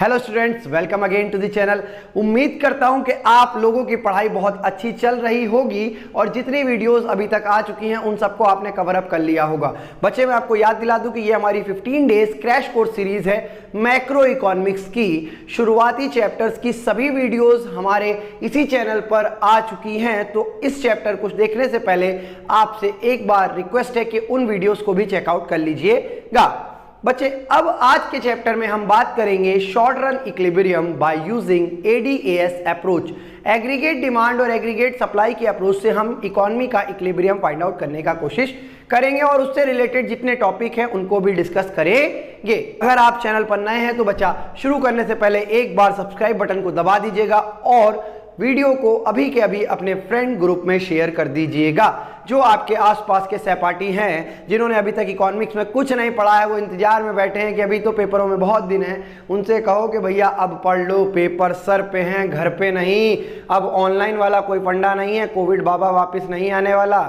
Hello students, welcome again to the channel. उम्मीद करता हूं कि आप लोगों की पढ़ाई बहुत अच्छी चल रही होगी और जितनी वीडियोस अभी तक आ चुकी हैं उन सबको आपने कवर अप कर लिया होगा। बच्चे, मैं आपको याद दिला दूं कि ये हमारी 15 डेज क्रैश कोर्स सीरीज है मैक्रो इकोनॉमिक्स की। शुरुआती चैप्टर्स की सभी वीडियोस हमारे इसी चैनल पर आ चुकी हैं, तो इस चैप्टर को देखने से पहले आपसे एक बार रिक्वेस्ट है कि उन वीडियोस को भी चेकआउट कर लीजिएगा। बच्चे, अब आज के चैप्टर में हम बात करेंगे short run equilibrium by using ADAS approach. Aggregate demand और एग्रीगेट सप्लाई की अप्रोच से हम इकोनॉमी का इक्विलिब्रियम फाइंड आउट करने का कोशिश करेंगे और उससे रिलेटेड जितने टॉपिक हैं उनको भी डिस्कस करेंगे। अगर आप चैनल पर नए हैं तो बच्चा, शुरू करने से पहले एक बार सब्सक्राइब बटन को दबा दीजिएगा और वीडियो को अभी के अभी अपने फ्रेंड ग्रुप में शेयर कर दीजिएगा। जो आपके आसपास के सहपाठी हैं जिन्होंने अभी तक इकोनॉमिक्स में कुछ नहीं पढ़ा है, वो इंतजार में बैठे हैं कि अभी तो पेपरों में बहुत दिन हैं, उनसे कहो कि भैया अब पढ़ लो, पेपर सर पे हैं, घर पे नहीं। अब ऑनलाइन वाला कोई फंडा नहीं है, कोविड बाबा वापस नहीं आने वाला।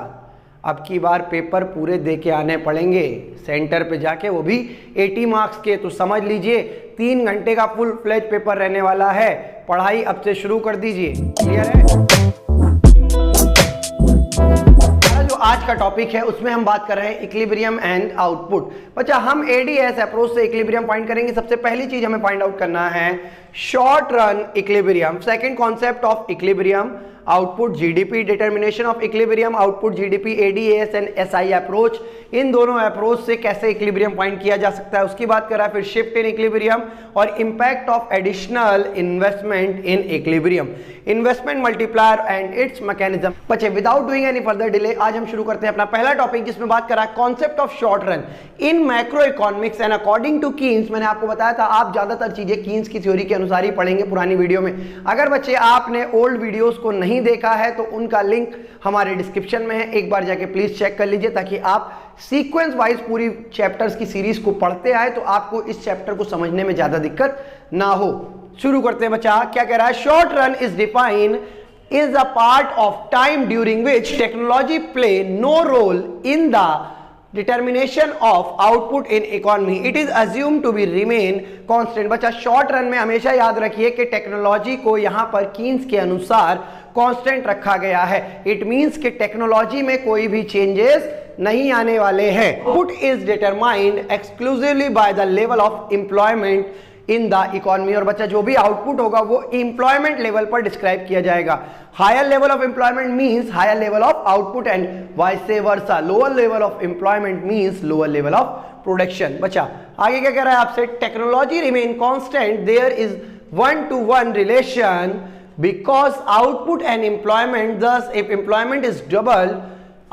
अब की बार पेपर पूरे दे के आने पड़ेंगे सेंटर पे जाके, वो भी 80 मार्क्स के। तो समझ लीजिए 3 घंटे का फुल फ्लेज पेपर रहने वाला है। पढ़ाई अब से शुरू कर दीजिए। क्लियर है? जो आज का टॉपिक है उसमें हम बात कर रहे हैं इक्विलिब्रियम एंड आउटपुट। बच्चा, हम एडीएस अप्रोच से इक्विलिब्रियम फाइंड करेंगे। सबसे पहली चीज हमें फाइंड आउट करना है short run equilibrium. Second concept of equilibrium, output GDP, determination of equilibrium, output GDP, ADS and SI approach. इन दोनों अप्रोच से कैसे इक्विलिब्रियम फाइंड किया जा सकता है उसकी बात करा। फिर शिफ्ट इन इक्विलिब्रियम और impact of additional investment in equilibrium, investment multiplier and its mechanism. बच्चे, without doing any further delay आज हम शुरू करते हैं अपना पहला टॉपिक, जिसमें बात करा concept of short run in macroeconomics and according to Keynes. मैंने आपको बताया था आप ज्यादातर चीजें कीन्स की थ्योरी के अनुसार ही पढ़ेंगे पुरानी वीडियो में। अगर बच्चे आपने ओल्ड वीडियोस को नहीं देखा है तो उनका लिंक हमारे डिस्क्रिप्शन में है, एक बार जाके प्लीज चेक कर लीजिए ताकि आप सीक्वेंस वाइज पूरी चैप्टर्स की सीरीज को पढ़ते आए तो आपको इस चैप्टर को समझने में ज्यादा दिक्कत ना हो। शुरू करते हैं बच्चा। क्या कह रहा है? Short run is defined is a part of time during which technology play no role in the determination of output in economy. It is assumed to be remain constant. बच्चा, शॉर्ट रन में हमेशा याद रखिए कि technology को यहां पर Keynes के अनुसार कांस्टेंट रखा गया है। इट मींस कि टेक्नोलॉजी में कोई भी चेंजेस नहीं आने वाले हैं। Output is determined exclusively by the level of employment in the economy. और बच्चा, जो भी आउटपुट होगा वो एम्प्लॉयमेंट लेवल पर डिस्क्राइब किया जाएगा। Higher level of employment means higher level of output and vice versa. Lower level of employment means lower level of production. बच्चा, आगे क्या कह रहा है आपसे? Technology remain constant, there is 1-to-1 relation because output and employment, thus if employment is double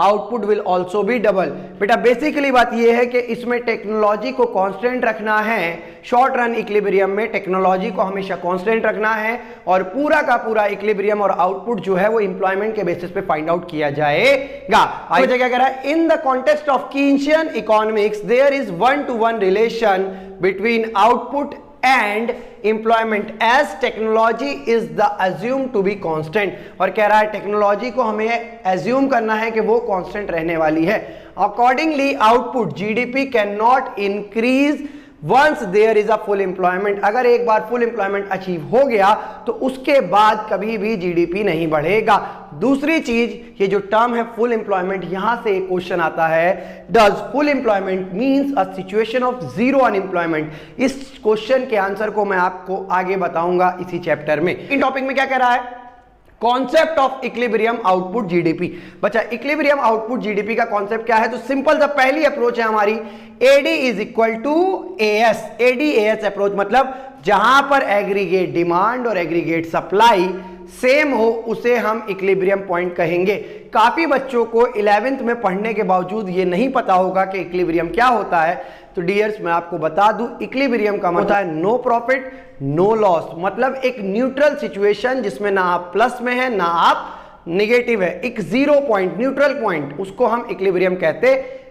output will also be double. बेटा, basically बात यह है कि इसमें टेक्नोलॉजी को कांस्टेंट रखना है। शॉर्ट रन इक्विलिब्रियम में टेक्नोलॉजी को हमेशा कांस्टेंट रखना है और पूरा का पूरा इक्विलिब्रियम और आउटपुट जो है वो एम्प्लॉयमेंट के बेसिस पे फाइंड आउट किया जाएगा। आगे क्या कह रहा है? In the context of Keynesian economics there is 1-to-1 relation between output and employment as technology is the assumed to be constant। और कह रहा है टेक्नोलॉजी को हमें assume करना है कि वो constant रहने वाली है। Accordingly output GDP cannot increase once there is a full employment। अगर एक बार full employment अचीव हो गया तो उसके बाद कभी भी GDP नहीं बढ़ेगा। दूसरी चीज, ये जो टर्म है फुल एम्प्लॉयमेंट, यहां से एक क्वेश्चन आता है, does full employment means a situation of zero unemployment? इस क्वेश्चन के आंसर को मैं आपको आगे बताऊंगा इसी चैप्टर में। इन टॉपिक में क्या कह रहा है? Concept of equilibrium output GDP. बच्चा, इक्विलिब्रियम आउटपुट जीडीपी का कॉन्सेप्ट क्या है? तो सिंपल सा पहली अप्रोच है हमारी AD is equal to AS. ADAS approach मतलब जहां पर एग्रीगेट डिमांड और एग्रीगेट सप्लाई सेम हो उसे हम इक्विलिब्रियम पॉइंट कहेंगे। काफी बच्चों को 11th में पढ़ने के बावजूद ये नहीं पता होगा कि इक्विलिब्रियम क्या होता है। तो डियर्स, मैं आपको बता दूं, इक्विलिब्रियम का मतलब होता है नो प्रॉफिट नो लॉस, मतलब एक न्यूट्रल सिचुएशन जिसमें ना आप प्लस में है ना आप निगेटिव है, एक जीरो पॉइंट, न्यूट्रल पॉइंट, उसको हम इक्विलिब्रियम कहते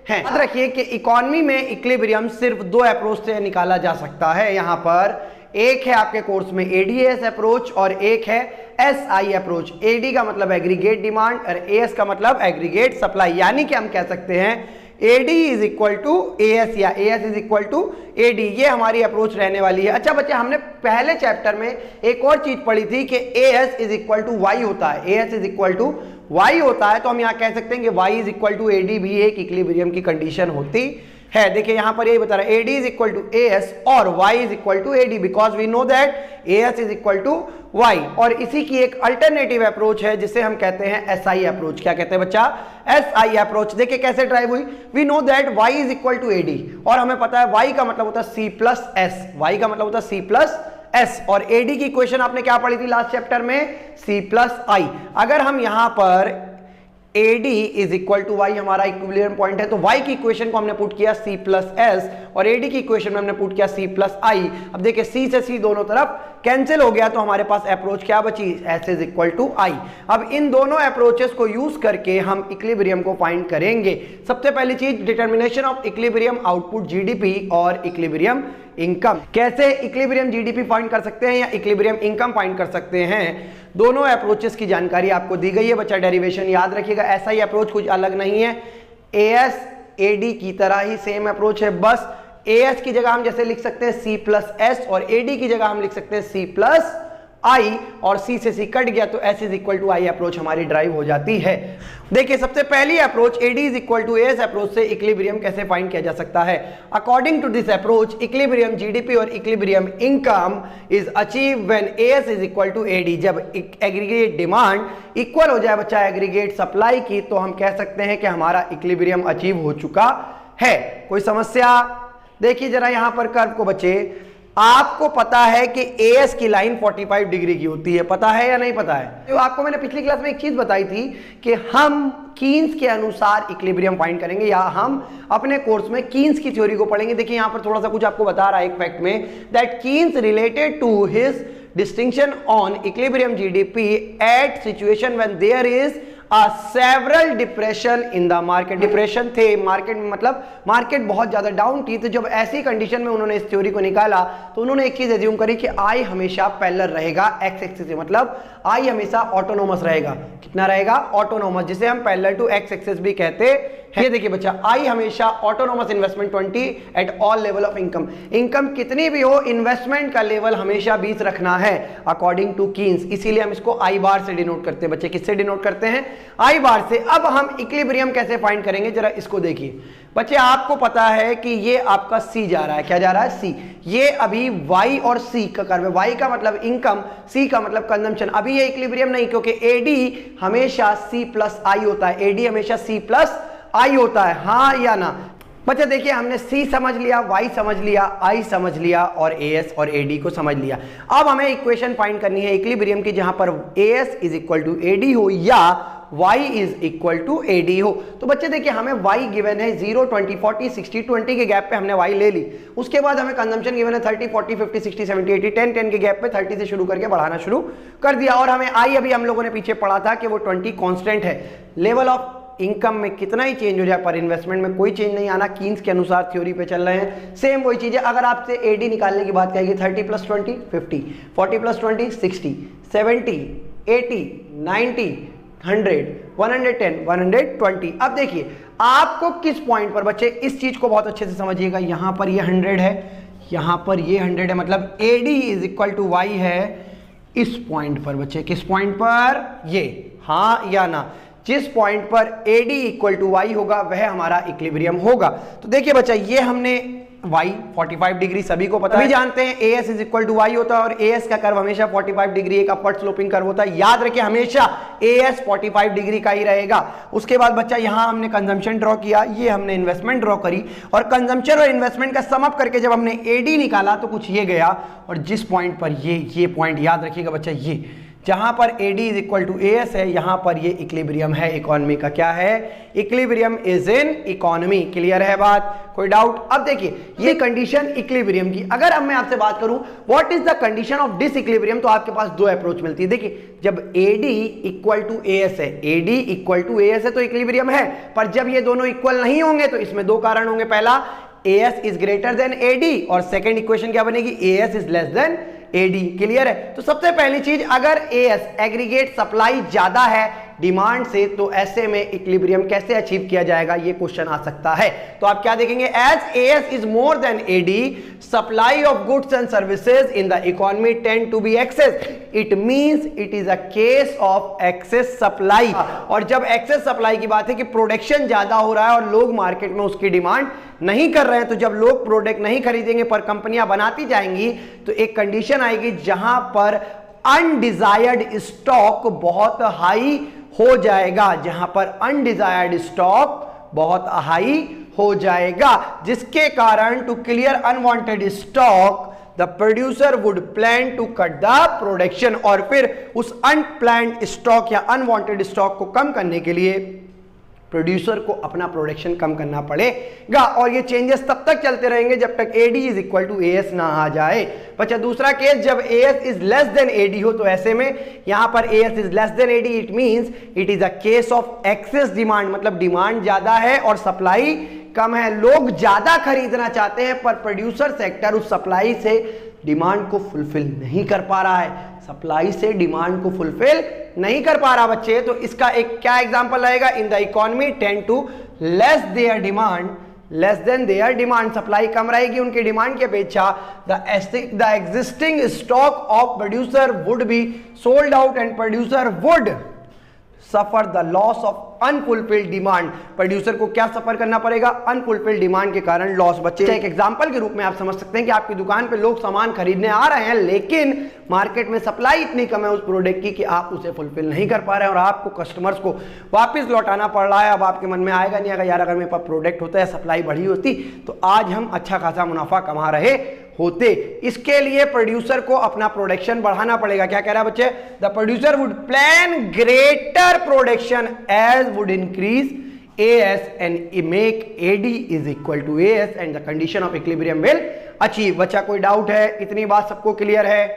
हैं। याद रखिए कि इकोनॉमी में इक्विलिब्रियम सिर्फ 2 अप्रोच से निकाला जा सकता है। यहां पर एक है आपके कोर्स में एडीएस अप्रोच और एक है एसआई अप्रोच। एडी का मतलब एग्रीगेट डिमांड और एएस का मतलब एग्रीगेट सप्लाई। यानी कि हम कह सकते हैं AD is equal to AS या AS is equal to AD, ये हमारी अप्रोच रहने वाली है। अच्छा बच्चे, हमने पहले चैप्टर में एक और चीज पढ़ी थी कि AS is equal to Y होता है, AS is equal to Y होता है, तो हम यहाँ कह सकते हैं कि Y is equal to AD भी एक इक्विलिब्रियम की कंडीशन होती है। देखिए यहां पर यही बता रहा है AD is equal to AS और Y is equal to AD, because we know that AS is equal to Y। और इसी की एक अल्टरनेटिव अप्रोच है जिसे हम कहते हैं SI अप्रोच। क्या कहते हैं बच्चा? SI approach. देखिए कैसे ड्राइव हुई, we know that Y is equal to AD और हमें पता है Y का मतलब होता है C प्लस S, Y का मतलब होता है C प्लस S, और AD की इक्वेशन आपने क्या पढ़ी थी लास्ट चैप्टर में? C plus I। अगर हम यहां पर AD is equal to Y हमारा इक्विलिब्रियम पॉइंट है, तो Y की इक्वेशन को हमने पुट किया C प्लस S और AD की इक्वेशन में हमने पुट किया C प्लस I। अब देखिए C से C दोनों तरफ कैंसिल हो गया, तो हमारे पास अप्रोच क्या बची? S is equal to I। अब इन दोनों अप्रोचेस को यूज करके हम इक्विलिब्रियम को फाइंड करेंगे। सबसे पहली चीज, determination of equilibrium output GDP और इक्विलिब्रियम इनकम। कैसे इक्विलिब्रियम GDP फाइंड कर सकते हैं या इक्विलिब्रियम इनकम फाइंड कर सकते हैं, दोनों अप्रोचेस की जानकारी आपको दी गई है। बच्चा डेरिवेशन याद रखिएगा, ऐसा ही अप्रोच कुछ अलग नहीं है, AS AD की तरह ही सेम अप्रोच है, बस AS की जगह हम जैसे लिख सकते हैं C प्लस S और AD की जगह हम लिख सकते हैं C प्लस I, और C से C कट गया तो S is equal to I approach हमारी ड्राइव हो जाती है। देखिए सबसे पहली approach AD is equal to AS approach से इक्विलिब्रियम कैसे फाइंड किया जा सकता है। According to this approach equilibrium GDP और equilibrium income is achieve when AS is equal to AD। जब एग्रीगेट डिमांड इक्वल हो जाए बच्चा एग्रीगेट सप्लाई की, तो हम कह सकते हैं कि हमारा इक्विलिब्रियम अचीव हो चुका है। कोई समस्या? देखिए जरा यहां पर कर्व को बच्चे, आपको पता है कि AS की लाइन 45 डिग्री की होती है, पता है या नहीं पता है? तो आपको मैंने पिछली क्लास में एक चीज बताई थी कि हम कीन्स के अनुसार इक्विलिब्रियम फाइंड करेंगे, या हम अपने कोर्स में कीन्स की थ्योरी को पढ़ेंगे। देखिए यहां पर थोड़ा सा कुछ आपको बता रहा है एक फैक्ट में, that Keynes related to his distinction on equilibrium GDP at situation when there is a several depression in the market। Depression थे मार्केट में, मतलब मार्केट बहुत ज्यादा डाउन थी, तो जब ऐसी कंडीशन में उन्होंने इस थ्योरी को निकाला तो उन्होंने एक चीज एज्यूम करी कि I हमेशा पैरेलल रहेगा एक्स एक्सिस से, मतलब I हमेशा ऑटोनोमस रहेगा। कितना रहेगा? ऑटोनोमस, जिसे हम पैरेलल टू एक्स एक्सिस भी कहते हैं। ये देखिए बच्चा, I हमेशा autonomous investment 20 at all level of income, income कितनी भी हो इन्वेस्टमेंट का लेवल हमेशा 20 रखना है अकॉर्डिंग टू कीन्स, इसीलिए हम इसको I बार से डिनोट करते हैं। बच्चे किससे डिनोट करते हैं? I बार से। अब हम इक्विलिब्रियम कैसे फाइंड करेंगे, जरा इसको देखिए बच्चे। आपको पता है कि ये आपका C जा रहा है, क्या जा रहा है? C। ये अभी Y और C का कर्व है, Y का मतलब इनकम, C का मतलब कंजम्पशन। अभी ये इक्विलिब्रियम नहीं, क्योंकि AD हमेशा C प्लस I होता है, AD हमेशा C प्लस I होता है, हाँ या ना? बच्चा देखिए, हमने C समझ लिया, Y समझ लिया, I समझ लिया और AS और AD को समझ लिया। अब हमें इक्वेशन फाइंड करनी है इक्विलिब्रियम की, जहां पर AS is equal to AD हो या Y is equal to AD हो। तो बच्चे देखिए, हमें Y गिवन है 0, 20, 40, 60, 20 के गैप पे हमने Y ले ली। उसके बाद हमें कंजम्पशन गिवन है 30, 40, 50, 60, 70, 80, 10, 10 के गैप पे 30 से शुरू करके बढ़ाना शुरू कर दिया। और हमें I अभी हम लोगों ने पीछे पढ़ा था कि वो 20 कांस्टेंट है। लेवल ऑफ इनकम में कितना ही चेंज हो जाए पर इन्वेस्टमेंट में कोई चेंज नहीं आना, कीन्स के अनुसार थ्योरी पे चल रहे हैं। सेम वही चीज है, अगर आपसे AD निकालने की बात कहेगी 30 प्लस 20 50, 40 प्लस 20 60, 70, 80, 90, 100, 110, 120। अब देखिए आपको किस पॉइंट पर, बच्चे इस चीज को बहुत अच्छे से समझिएगा, यहां पर ये 100 है, यहां पर ये 100 है, मतलब AD is equal to Y है इस पॉइंट पर। बच्चे किस पॉइंट पर? ये, हाँ या ना? जिस पॉइंट पर AD इक्वल टू Y होगा वह हमारा इक्विलिब्रियम होगा। तो देखिए बच्चा, ये हमने Y 45 डिग्री सभी को पता है, सभी जानते हैं AS is equal to Y होता है और AS का कर्व हमेशा 45 डिग्री एक अपवर्ड स्लोपिंग कर्व होता है। याद रखिए हमेशा AS 45 डिग्री का ही रहेगा। उसके बाद बच्चा यहां हमने कंजम्पशन ड्रॉ किया, ये हमने इन्वेस्टमेंट ड्रॉ करी, और कंजम्पशन और इन्वेस्टमेंट का सम अप करके जब हमने AD निकाला तो कुछ ये गया, और जिस पॉइंट पर ये पॉइंट याद रखिएगा बच्चा, ये जहां पर AD is equal to AS है, यहां पर ये इक्विलिब्रियम है इकोनॉमी का। क्या है? Equilibrium is in economy. Clear है बात? कोई डाउट? अब देखिए ये कंडीशन इक्विलिब्रियम की, अगर अब मैं आपसे बात करूं what is the condition of disequilibrium, तो आपके पास दो अप्रोच मिलती है। देखिए जब AD इक्वल टू AS है, AD इक्वल टू AS है तो इक्विलिब्रियम है, पर जब ये दोनों इक्वल नहीं होंगे तो इसमें दो कारण होंगे। पहला, AS is greater than AD, और सेकेंड इक्वेशन क्या बनेगी? AS is less then AD। Clear है? तो सबसे पहली चीज, अगर AS एग्रीगेट सप्लाई ज्यादा है डिमांड से, तो ऐसे में इक्विलिब्रियम कैसे अचीव किया जाएगा, ये क्वेश्चन आ सकता है। तो आप क्या देखेंगे, as AS is more than AD, supply of goods and services in the economy tend to be excess, it means it is a case of excess supply. और जब एक्सेस सप्लाई की बात है कि प्रोडक्शन ज्यादा हो रहा है और लोग मार्केट में उसकी डिमांड नहीं कर रहे हैं, तो जब लोग प्रोडक्ट नहीं खरीदेंगे पर कंपनियां बनाती जाएंगी, तो एक कंडीशन आएगी जहां पर अनडिजायर्ड स्टॉक बहुत हाई हो जाएगा, जहां पर अनडिजायर्ड स्टॉक बहुत हाई हो जाएगा, जिसके कारण to clear unwanted stock the producer would plan to cut the production, और फिर उस अनप्लान्ड स्टॉक या अनवांटेड स्टॉक को कम करने के लिए प्रोड्यूसर को अपना प्रोडक्शन कम करना पड़ेगा। और ये चेंजेस तब तक चलते रहेंगे जब तक AD is equal to AS ना आ जाए। बच्चा दूसरा केस, जब AS is less than AD हो, तो ऐसे में यहां पर AS is less than AD, it means it is a case of excess demand, मतलब डिमांड ज्यादा है और सप्लाई कम है। लोग ज्यादा खरीदना चाहते हैं पर प्रोड्यूसर सेक्टर उस सप्लाई से डिमांड को फुलफिल नहीं कर पा रहा है, सप्लाई से डिमांड को फुलफिल नहीं कर पा रहा बच्चे। तो इसका एक क्या एग्जांपल रहेगा, in the economy tend to less their demand, less than their demand, supply कम रहेगी उनकी डिमांड की अपेक्षा, the existing stock of producer would be sold out and producer would suffer the loss of unfulfilled demand. Producer को क्या सफर करना पड़ेगा, unfulfilled demand के कारण लॉस। बच्चे एक एग्जांपल के रूप में आप समझ सकते हैं कि आपकी दुकान पे लोग सामान खरीदने आ रहे हैं, लेकिन मार्केट में सप्लाई इतनी कम है उस प्रोडक्ट की कि आप उसे फुलफिल नहीं कर पा रहे हैं और आपको कस्टमर्स को वापस लौटाना पड़ रहा है। अब आपके मन में आएगा नहीं, अगर यार अगर मेरे पास प्रोडक्ट होता है, सप्लाई बढ़ी होती, तो आज हम अच्छा खासा मुनाफा कमा रहे होते। इसके लिए प्रोड्यूसर को अपना प्रोडक्शन बढ़ाना पड़ेगा। क्या कह रहा है बच्चे, the producer would plan greater production as would increase AS and make AD is equal to AS and the condition of equilibrium will achieve। बच्चा कोई डाउट है, इतनी बात सबको क्लियर है?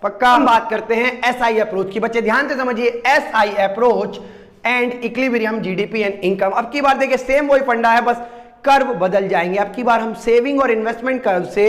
पक्का। हम बात करते हैं SI अप्रोच की। बच्चे ध्यान से समझिए, SI approach and equilibrium GDP and income. अब की बार देखिए सेम वही फंडा है, बस कर्व बदल जाएंगे। अब की बार हम सेविंग और इन्वेस्टमेंट कर्व से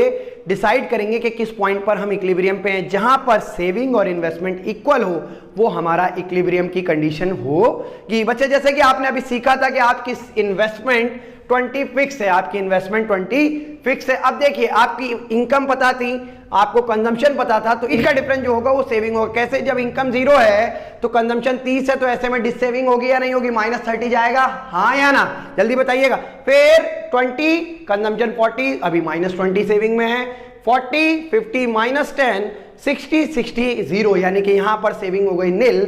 डिसाइड करेंगे कि किस पॉइंट पर हम इक्विलिब्रियम पे हैं। जहां पर सेविंग और इन्वेस्टमेंट इक्वल हो वो हमारा इक्विलिब्रियम की कंडीशन होगी। बच्चे जैसे कि आपने अभी सीखा था कि आपकी इन्वेस्टमेंट 20 फिक्स है, आपकी इन्वेस्टमेंट 20 फिक्स है। अब देखिए आपकी इनकम पता थी, आपको कंजम्पशन पता था, तो इनका डिफरेंस जो होगा वो सेविंग होगा। कैसे, जब इनकम 0 है तो कंजम्पशन 30 है, तो ऐसे में डिससेविंग होगी या नहीं होगी, -30 जाएगा, हाँ या ना, जल्दी बताइएगा। फिर 20 कंजम्पशन 40, अभी -20 सेविंग में है, 40 50 -10 60 60 0, यानी कि यहां पर सेविंग हो गई नील।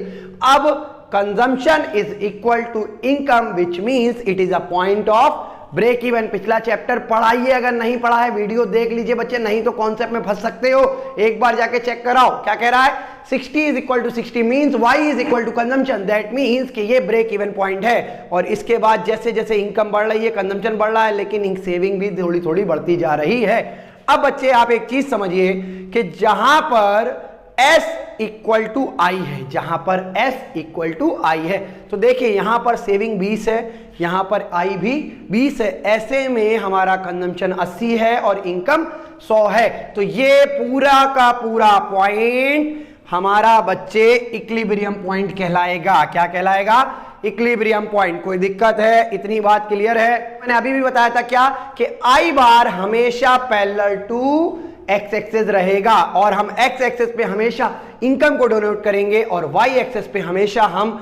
अब consumption is equal to income which means it is a point of break even. पिछला चैप्टर पढ़ाइए, अगर नहीं पढ़ा है वीडियो देख लीजिए बच्चे, नहीं तो कॉन्सेप्ट में फंस सकते हो, एक बार जाके चेक कराओ। क्या कह रहा है, 60 is equal to 60 means y is equal to consumption, that means कि ये ब्रेक इवन पॉइंट है। और इसके बाद जैसे जैसे इनकम बढ़ रही है, कंजम्पशन बढ़ रहा है, लेकिन सेविंग भी थोड़ी थोड़ी बढ़ती जा रही है। अब बच्चे आप एक चीज समझिए कि जहां पर S इक्वल टू आई है, जहां पर S इक्वल टू आई है, तो देखिए यहां पर सेविंग 20 है, यहां पर I भी 20 है, ऐसे में हमारा कंजम्पशन 80 है और इनकम 100 है। तो ये पूरा का पूरा पॉइंट हमारा बच्चे इक्विलिब्रियम पॉइंट कहलाएगा। क्या कहलाएगा, इक्विलिब्रियम पॉइंट। कोई दिक्कत है, इतनी बात क्लियर है? मैंने अभी भी बताया था क्या कि I बार हमेशा पैरेलल टू एक्स एक्सेस रहेगा और हम एक्स एक्सेस पे हमेशा इनकम को डिनोट करेंगे और वाई एक्सेस पे हमेशा हम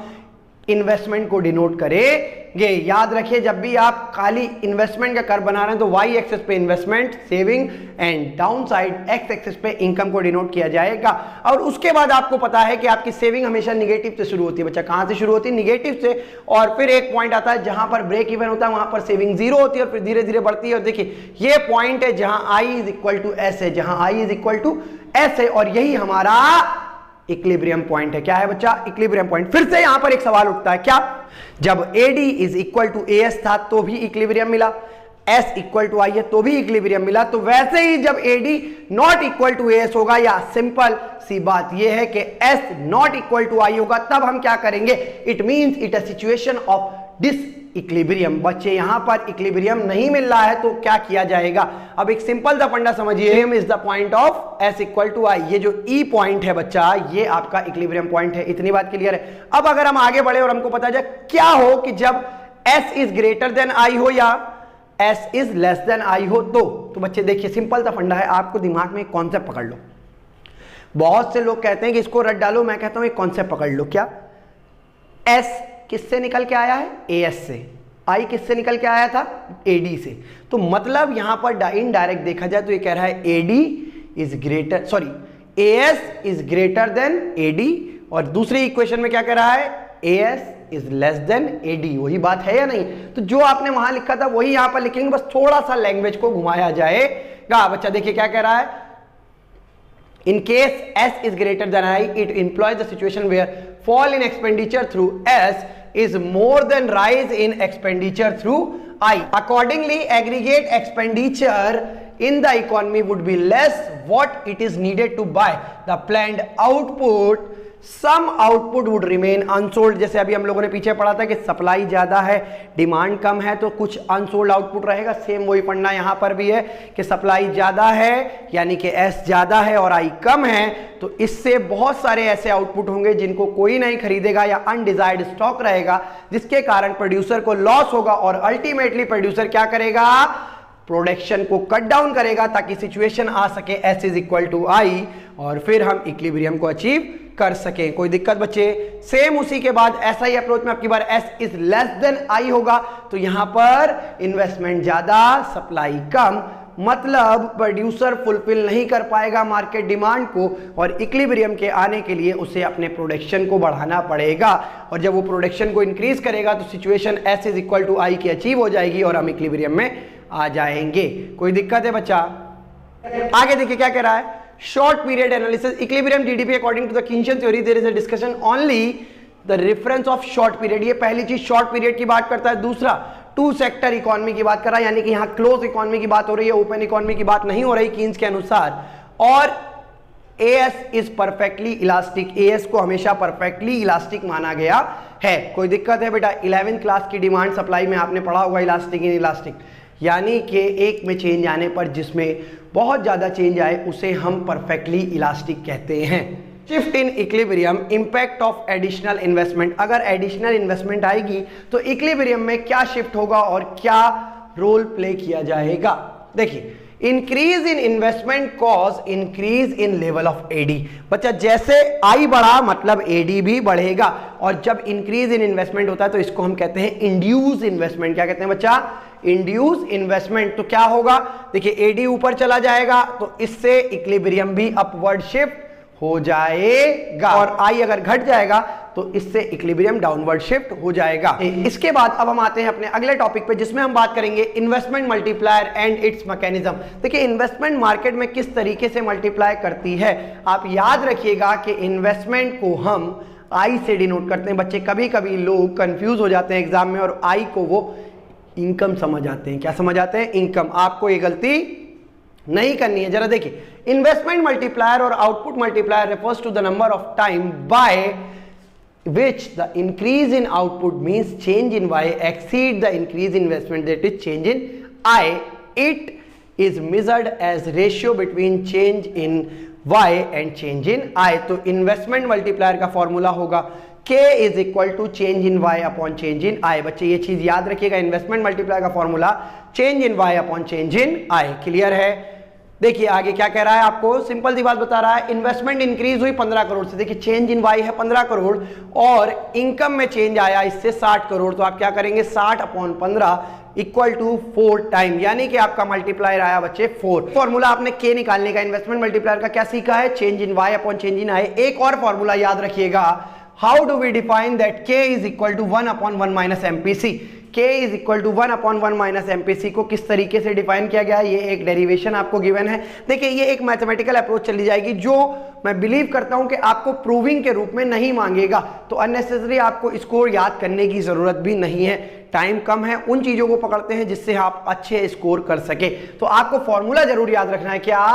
इन्वेस्टमेंट को डिनोट करेंगे। याद रखिए, जब भी आप खाली इन्वेस्टमेंट का कर्व बना रहे हैं तो वाई एक्सेस पे investment saving and down side X axis पे इनकम को डिनोट किया जाएगा। और उसके बाद आपको पता है कि आपकी सेविंग हमेशा निगेटिव से शुरू होती है। बच्चा कहां से शुरू होती है, निगेटिव से, और फिर एक पॉइंट आता है जहां पर ब्रेक इवन होता है, वहां पर सेविंग 0 होती है और फिर धीरे धीरे बढ़ती है। और देखिए ये पॉइंट है जहां I is equal to S है, जहां I is equal to S है, और यही हमारा इक्विलिब्रियम पॉइंट है। क्या है बच्चा, इक्विलिब्रियम पॉइंट। फिर से यहां पर एक सवाल उठता है, क्या जब AD is equal to AS था तो भी इक्विलिब्रियम मिला, S इक्वल टू I है तो भी इक्विलिब्रियम मिला, तो वैसे ही जब AD not equal to AS होगा, या सिंपल सी बात यह है कि S not equal to I होगा, तब हम क्या करेंगे, it means it a situation of disequilibrium. बच्चे यहां पर इक्विलिब्रियम नहीं मिल रहा है तो क्या किया जाएगा? अब एक सिंपल सा फंडा समझिए, m is the point of s equal to i। ये जो e पॉइंट है बच्चा, ये आपका इक्विलिब्रियम पॉइंट है। इतनी बात क्लियर है। अब अगर हम आगे बढ़े और हमको पता जाए क्या हो कि जब s is greater than i हो या s is less then i हो, तो बच्चे देखिए सिंपल सा फंडा है, आपको दिमाग में एक कॉन्सेप्ट पकड़ लो। बहुत से लोग कहते हैं कि इसको रट डालो, मैं कहता हूं एक कॉन्सेप्ट पकड़ लो। क्या? s किससे निकल के आया है? as से। i किससे निकल के आया था? ad से। तो मतलब यहां पर इनडायरेक्ट देखा जाए तो ये कह रहा है ad is greater, sorry as is greater than ad, और दूसरी इक्वेशन में क्या कह रहा है? as is less then ad। वही बात है या नहीं? तो जो आपने वहां लिखा था वही यहां पर लिखेंगे, बस थोड़ा सा लैंग्वेज को घुमाया जाएगा। बच्चा देखिए क्या कह रहा है, in case s is greater than i, it implies the situation where fall in expenditure through s is more than rise in expenditure through i. Accordingly, aggregate expenditure in the economy would be less what it is needed to buy the planned output. Some output would remain unsold. जैसे अभी हम लोगों ने पीछे पढ़ा था कि supply ज्यादा है, डिमांड कम है, तो कुछ अनसोल्ड आउटपुट रहेगा। सेम वही पढ़ना यहां पर भी है कि सप्लाई ज्यादा है यानी कि S ज्यादा है और I कम है, तो इससे बहुत सारे ऐसे आउटपुट होंगे जिनको कोई नहीं खरीदेगा या अनडिजायर्ड स्टॉक रहेगा, जिसके कारण प्रोड्यूसर को लॉस होगा और अल्टीमेटली प्रोड्यूसर क्या करेगा? प्रोडक्शन को कट डाउन करेगा ताकि सिचुएशन आ सके S is equal to I और फिर हम इक्विलिब्रियम को अचीव कर सके। कोई दिक्कत बच्चे? सेम उसी के बाद ऐसा ही अप्रोच में आपकी बार S is less then I होगा, तो यहां पर इन्वेस्टमेंट ज्यादा, सप्लाई कम, मतलब प्रोड्यूसर फुलफिल नहीं कर पाएगा मार्केट डिमांड को और इक्विलिब्रियम के आने के लिए उसे अपने प्रोडक्शन को बढ़ाना पड़ेगा, और जब वो प्रोडक्शन को इंक्रीज करेगा तो situation S is equal to I की अचीव हो जाएगी और हम इक्विलिब्रियम में आ जाएंगे। कोई दिक्कत है बच्चा? आगे देखिए क्या कह रहा है, short period analysis equilibrium GDP according to the Keynesian theory there is a discussion only the reference of short period. ये पहली चीज शॉर्ट पीरियड की बात करता है। दूसरा टू सेक्टर इकोनॉमी की बात कर रहा है, यानी कि यहां क्लोज इकोनॉमी की बात हो रही है, ओपन इकोनॉमी की बात नहीं हो रही कीन्स के अनुसार। और AS is perfectly elastic, AS को हमेशा परफेक्टली इलास्टिक माना गया है। कोई दिक्कत है बेटा? 11th क्लास की डिमांड सप्लाई में आपने पढ़ा होगा इलास्टिक इन इलास्टिक, यानी कि एक में चेंज आने पर जिसमें बहुत ज्यादा चेंज आए उसे हम परफेक्टली इलास्टिक कहते हैं। Shift in equilibrium, impact of additional investment. अगर एडिशनल इन्वेस्टमेंट आएगी तो इक्विलिब्रियम में क्या शिफ्ट होगा और क्या रोल प्ले किया जाएगा? देखिए, increase in investment cause increase in level of AD. बच्चा जैसे आई बढ़ा मतलब एडी भी बढ़ेगा, और जब इंक्रीज इन इन्वेस्टमेंट होता है तो इसको हम कहते हैं इंड्यूस इन्वेस्टमेंट। क्या कहते हैं बच्चा? Induce investment. तो क्या होगा? देखिए एडी ऊपर चला जाएगा तो इससे इक्विलिब्रियम भी अपवर्ड शिफ्ट हो जाएगा, और आई अगर घट जाएगा तो इससे इक्विलिब्रियम डाउनवर्ड शिफ्ट हो जाएगा। इसके बाद अब हम आते हैं अपने अगले टॉपिक पे, जिसमें हम बात करेंगे investment multiplier and its mechanism. देखिए इन्वेस्टमेंट मार्केट में किस तरीके से मल्टीप्लाई करती है। आप याद रखिएगा कि इन्वेस्टमेंट को हम आई से डिनोट करते हैं। बच्चे कभी कभी लोग कंफ्यूज हो जाते हैं एग्जाम में और आई को वो इनकम समझ आते हैं। क्या समझ आते हैं? इनकम। आपको ये गलती नहीं करनी है। जरा देखिए, इन्वेस्टमेंट मल्टीप्लायर और output multiplier refers to the number of time by which the increase in output means change in y exceed the increase in investment, that is change in I. It is measured as ratio between change in y and change in I. तो investment multiplier का formula होगा K is equal to change in y upon change in I। बच्चे ये चीज याद रखिएगा, investment multiplier का formula change in y upon change in I। Clear है? देखिए आगे क्या कह रहा है, आपको सिंपल सी बात बता रहा है। इन्वेस्टमेंट इंक्रीज हुई 15 करोड़ से, देखिए चेंज इन वाई है 15 करोड़ और इनकम में चेंज आया इससे 60 करोड़, तो आप क्या करेंगे 60 अपॉन 15 इक्वल टू 4 टाइम, यानी कि आपका मल्टीप्लायर आया बच्चे 4। फॉर्मूला आपने के निकालने का इन्वेस्टमेंट मल्टीप्लायर का क्या सीखा है? Change in Y upon change in I. एक और फॉर्मूला याद रखिएगा, how do we define that K is equal to 1 upon 1 minus MPC. K is equal to 1 upon 1 minus MPC को किस तरीके से डिफाइन किया गया है, ये एक डेरिवेशन आपको गिवन है। देखिए ये एक मैथमेटिकल अप्रोच चली जाएगी जो मैं बिलीव करता हूं कि आपको प्रूविंग के रूप में नहीं मांगेगा, तो अननेसेसरी आपको इसको याद करने की जरूरत भी नहीं है। टाइम कम है, उन चीजों को पकड़ते हैं जिससे आप अच्छे स्कोर कर सके। तो आपको फॉर्मूला जरूर याद रखना है क्या,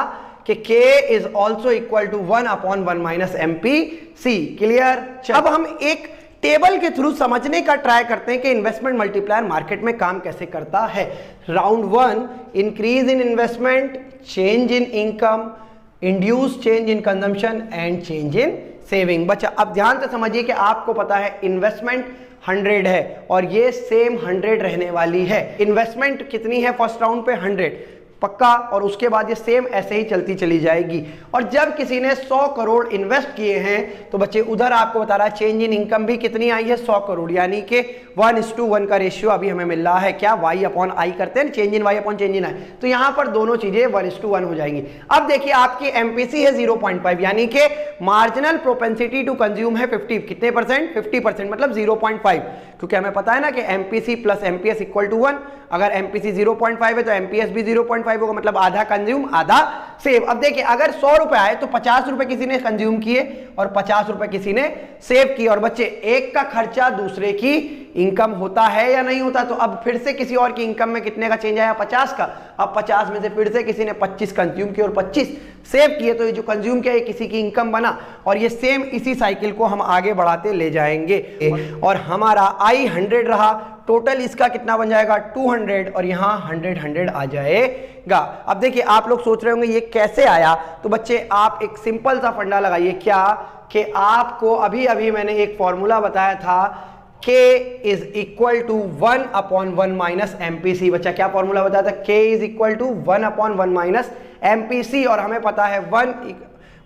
कि K is also equal to 1 upon 1 minus MPC. Clear? अब हम एक टेबल के थ्रू समझने का ट्राई करते हैं कि इन्वेस्टमेंट मल्टीप्लायर मार्केट में काम कैसे करता है। Round 1, increase in investment, change in income, induce change in consumption and change in saving. बच्चा अब ध्यान से समझिए कि आपको पता है इन्वेस्टमेंट 100 है और ये सेम 100 रहने वाली है। इन्वेस्टमेंट कितनी है फर्स्ट राउंड पे? 100 पक्का, और उसके बाद ये सेम ऐसे ही चलती चली जाएगी। और जब किसी ने 100 करोड़ इन्वेस्ट किए हैं तो बच्चे उधर आपको बता रहा है चेंज इन इनकम भी कितनी आई है? 100 करोड़, यानी कि 1:1 का रेशियो अभी हमें मिल रहा है। क्या? y अपॉन आई करते हैं, change in y upon change in I, तो यहां पर दोनों चीजें 1:1 हो जाएंगी। अब देखिए आपकी एमपीसी है 0.5, यानी कि मार्जिनल प्रोपेंसिटी टू कंज्यूम है 50, कितने परसेंट? 50%, मतलब 0.5, क्योंकि हमें पता है ना कि MPC plus MPS equal to 1। अगर एमपीसी 0.5 है तो एमपीएस भी 0.5 होगा, मतलब आधा कंज्यूम आधा सेव। अब देखिए अगर 100 रुपए आए तो 50 रुपए किसी ने कंज्यूम किए और 50 रुपए किसी ने सेव किए। और बच्चे एक का खर्चा दूसरे की इनकम होता है या नहीं होता? तो अब फिर से किसी और की इनकम में कितने का चेंज आया? 50 का। अब 50 में से फिर से किसी ने 25 कंज्यूम किए और 25 सेव किए, तो ये जो कंज्यूम किया ये किसी की इनकम बना। और ये सेम इसी साइकिल को हम आगे बढ़ाते ले जाएंगे और हमारा आई 100 रहा, टोटल इसका कितना बन जाएगा? 200, और यहाँ 100 आ जाएगा। अब देखिए आप लोग सोच रहे होंगे ये कैसे आया, तो बच्चे आप एक सिंपल सा फंडा लगाइए। क्या? कि आपको अभी अभी मैंने एक फॉर्मूला बताया था, K is equal to 1/1 minus MPC. बच्चा क्या फॉर्मूला बताया था? K is equal to 1/1 minus MPC, और हमें पता है 1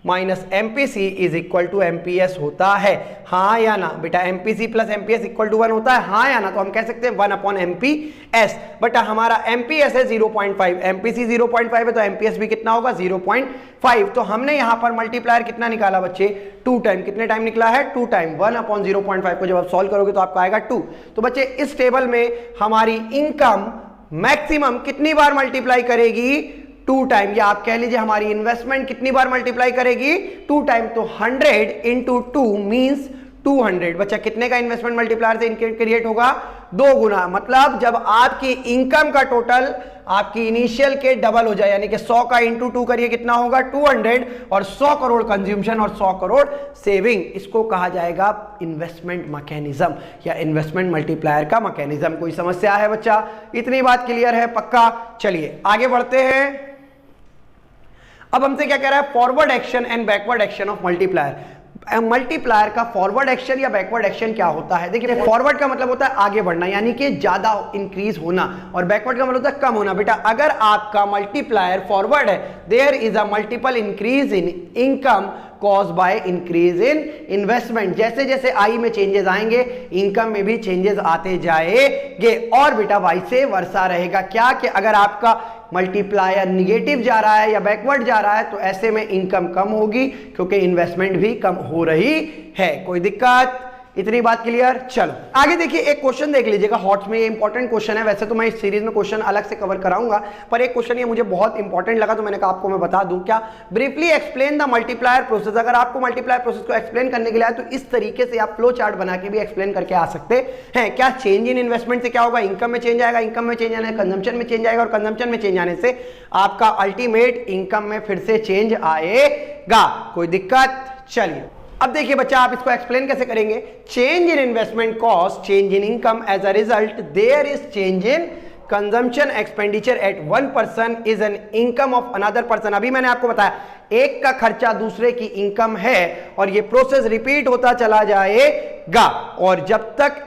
minus MPC is equal to MPS होता है, हाँ या ना? बेटा MPC plus MPS equal to 1 होता है, हाँ या ना? तो हम कह सकते हैं 1/एमपीएस। बेटा हमारा एमपीएस है 0.5, एमपीसी 0.5 है तो एमपीएस भी कितना होगा? 0.5। तो हमने यहां पर मल्टीप्लायर कितना निकाला बच्चे? 2 टाइम। कितने टाइम निकला है? 2 टाइम। 1/0.5 को जब आप सॉल्व करोगे तो आपको आएगा 2। तो बच्चे इस टेबल में हमारी इनकम मैक्सिमम कितनी बार मल्टीप्लाई करेगी? 2 टाइम। या आप कह लीजिए हमारी इन्वेस्टमेंट कितनी बार मल्टीप्लाई करेगी? 2 टाइम। तो 100 इंटू 2 मीन्स 200। बच्चा कितने का इन्वेस्टमेंट मल्टीप्लायर से क्रिएट होगा? 2 गुना। मतलब जब आपकी इनकम का टोटल आपकी इनिशियल के डबल हो जाए, यानी कि 100 का इंटू 2 करिए, कितना होगा? 200, और 100 करोड़ कंज्यूमशन और 100 करोड़ सेविंग, इसको कहा जाएगा इन्वेस्टमेंट मैकेनिज्म या इन्वेस्टमेंट मल्टीप्लायर का मैकेनिज्म। कोई समस्या है बच्चा? इतनी बात क्लियर है? पक्का। चलिए आगे बढ़ते हैं। अब हमसे क्या कह रहा है? Forward action and backward action of multiplier. Multiplier का फॉरवर्ड एक्शन या बैकवर्ड एक्शन क्या होता है? देखिए फॉरवर्ड का मतलब होता है आगे बढ़ना, यानी कि ज्यादा इंक्रीज होना, और बैकवर्ड का मतलब होता है कम होना। बेटा अगर आपका मल्टीप्लायर फॉरवर्ड है, there is a multiple increase in income cause by increase in investment. जैसे जैसे आई में चेंजेस आएंगे इनकम में भी चेंजेस आते जाएंगे, और बेटा वाई से वर्षा रहेगा। क्या? कि अगर आपका मल्टीप्लायर निगेटिव जा रहा है या बैकवर्ड जा रहा है तो ऐसे में इनकम कम होगी, क्योंकि इन्वेस्टमेंट भी कम हो रही है। कोई दिक्कत? इतनी बात क्लियर? चलो आगे देखिए, एक क्वेश्चन देख लीजिएगा हॉट्स में। ये इंपॉर्टेंट क्वेश्चन है, वैसे तो मैं इस सीरीज में क्वेश्चन अलग से कवर कराऊंगा, पर एक क्वेश्चन ये मुझे बहुत इंपॉर्टेंट लगा तो मैंने कहा आपको मैं बता दूं। क्या? Briefly explain the multiplier process. अगर आपको मल्टीप्लायर प्रोसेस को एक्सप्लेन करने के लिए आए तो इस तरीके से आप फ्लो चार्ट बना के भी एक्सप्लेन करके आ सकते हैं। क्या? चेंज इन इन्वेस्टमेंट से क्या होगा? इनकम में चेंज आएगा, इनकम में चेंज आने से कंजम्पशन में चेंज आएगा, और कंजम्पशन में चेंज आने से आपका अल्टीमेट इनकम में फिर से चेंज आएगा। कोई दिक्कत? चलिए अब देखिए बच्चा, आप इसको एक्सप्लेन कैसे करेंगे? Change in investment cost, change in income, as a result there is change in consumption expenditure at one person is an income of another person. अभी मैंने आपको बताया एक का खर्चा दूसरे की इनकम है, और ये प्रोसेस रिपीट होता चला जाएगा, और जब तक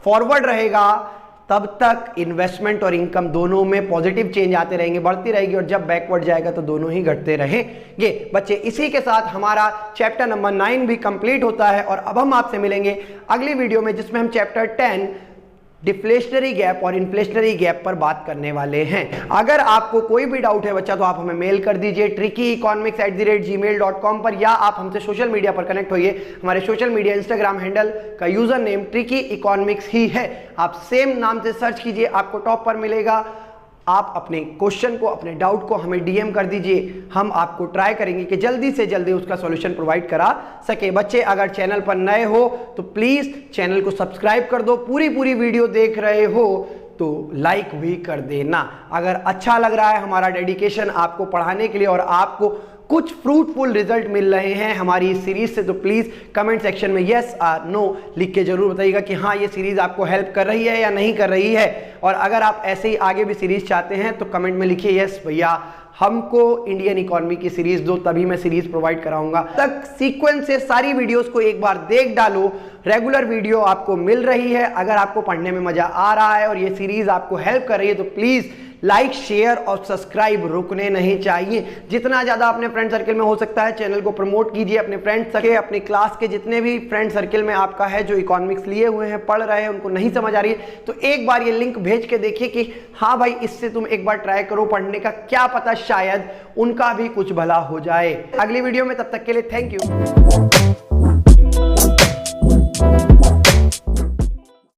फॉरवर्ड रहेगा तब तक इन्वेस्टमेंट और इनकम दोनों में पॉजिटिव चेंज आते रहेंगे, बढ़ती रहेगी, और जब बैकवर्ड जाएगा तो दोनों ही घटते रहेंगे। बच्चे इसी के साथ हमारा चैप्टर नंबर 9 भी कंप्लीट होता है, और अब हम आपसे मिलेंगे अगली वीडियो में जिसमें हम चैप्टर 10 डिफ्लेशनरी गैप और इन्फ्लेशनरी गैप पर बात करने वाले हैं। अगर आपको कोई भी डाउट है बच्चा तो आप हमें मेल कर दीजिए trickeyeconomics@gmail.com पर, या आप हमसे सोशल मीडिया पर कनेक्ट होइए। हमारे सोशल मीडिया इंस्टाग्राम हैंडल का यूजर नेम ट्रिकी इकोनॉमिक्स ही है, आप सेम नाम से सर्च कीजिए, आपको टॉप पर मिलेगा। आप अपने क्वेश्चन को, अपने डाउट को हमें डीएम कर दीजिए, हम आपको ट्राई करेंगे कि जल्दी से जल्दी उसका सॉल्यूशन प्रोवाइड करा सके। बच्चे अगर चैनल पर नए हो तो प्लीज चैनल को सब्सक्राइब कर दो, पूरी वीडियो देख रहे हो तो लाइक भी कर देना। अगर अच्छा लग रहा है हमारा डेडिकेशन आपको पढ़ाने के लिए और आपको कुछ फ्रूटफुल रिजल्ट मिल रहे हैं हमारी इस सीरीज से, तो प्लीज कमेंट सेक्शन में यस और नो लिख के जरूर बताइएगा कि हाँ ये सीरीज आपको हेल्प कर रही है या नहीं कर रही है। और अगर आप ऐसे ही आगे भी सीरीज चाहते हैं तो कमेंट में लिखिए यस भैया हमको इंडियन इकोनॉमी की सीरीज दो, तभी मैं सीरीज प्रोवाइड कराऊंगा। तक सीक्वेंस से सारी वीडियोस को एक बार देख डालो, रेगुलर वीडियो आपको मिल रही है। अगर आपको पढ़ने में मजा आ रहा है और ये सीरीज आपको हेल्प कर रही है तो प्लीज लाइक शेयर और सब्सक्राइब रुकने नहीं चाहिए। जितना ज्यादा अपने फ्रेंड सर्कल में हो सकता है चैनल को प्रमोट कीजिए। अपने फ्रेंड्स के, अपने क्लास के जितने भी फ्रेंड सर्कल में आपका है जो इकोनॉमिक्स लिए हुए हैं, पढ़ रहे हैं, उनको नहीं समझ आ रही है तो एक बार ये लिंक भेज के देखिए कि हाँ भाई इससे तुम एक बार ट्राई करो पढ़ने का, क्या पता शायद उनका भी कुछ भला हो जाए। अगली वीडियो में, तब तक के लिए थैंक यू।